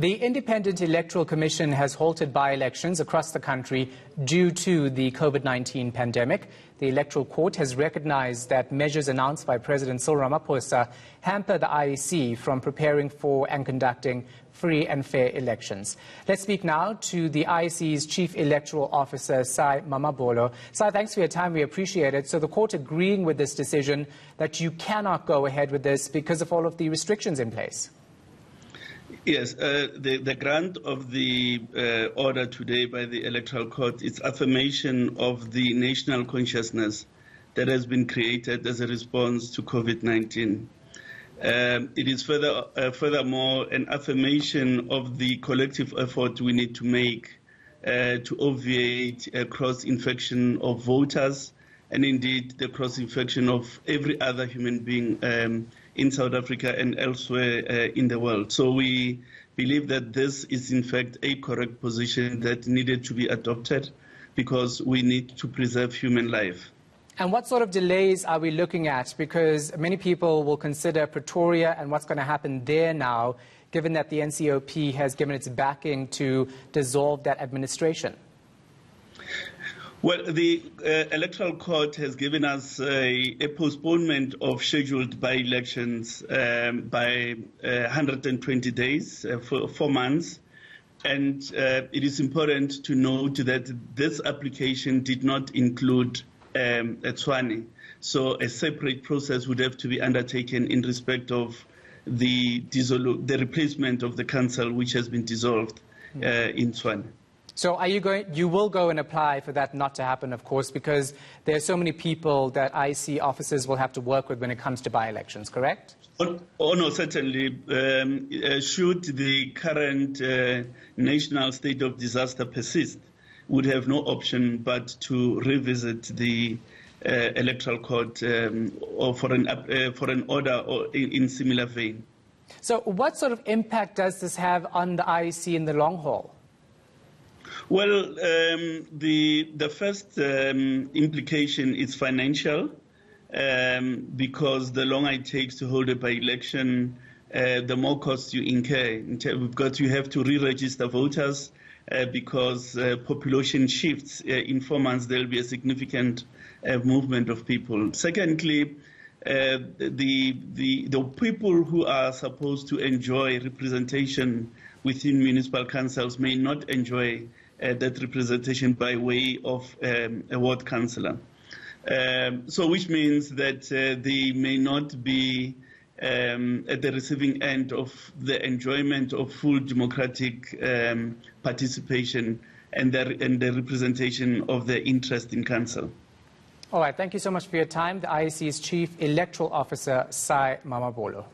The Independent Electoral Commission has halted by-elections across the country due to the COVID-19 pandemic. The Electoral Court has recognized that measures announced by President Cyril Ramaphosa hamper the IEC from preparing for and conducting free and fair elections. Let's speak now to the IEC's Chief Electoral Officer, Sai Mamabolo. Sai, thanks for your time. We appreciate it. So the court agreeing with this decision that you cannot go ahead with this because of all of the restrictions in place. Yes, the grant of the order today by the Electoral Court is affirmation of the national consciousness that has been created as a response to COVID-19. It is furthermore an affirmation of the collective effort we need to make to obviate cross-infection of voters and indeed the cross-infection of every other human being in South Africa and elsewhere in the world. So we believe that this is in fact a correct position that needed to be adopted because we need to preserve human life. And what sort of delays are we looking at? Because many people will consider Pretoria and what's going to happen there now, given that the NCOP has given its backing to dissolve that administration. Well, the Electoral Court has given us a postponement of scheduled by-elections by 120 days, for 4 months. And it is important to note that this application did not include Tshwane. So a separate process would have to be undertaken in respect of the replacement of the council which has been dissolved in Tshwane. So you will go and apply for that not to happen, of course, because there are so many people that IEC officers will have to work with when it comes to by-elections, correct? Oh, no, certainly. Should the current national state of disaster persist, would have no option but to revisit the Electoral Court or for an order or in similar vein. So what sort of impact does this have on the IEC in the long haul? Well, the first implication is financial, because the longer it takes to hold a by-election, the more costs you incur. You have to re-register voters because population shifts. In 4 months, there will be a significant movement of people. Secondly, the people who are supposed to enjoy representation within municipal councils may not enjoy that representation by way of a ward councillor. So which means that they may not be at the receiving end of the enjoyment of full democratic participation and the representation of their interest in council. All right, thank you so much for your time. The IEC's Chief Electoral Officer, Sai Mamabolo.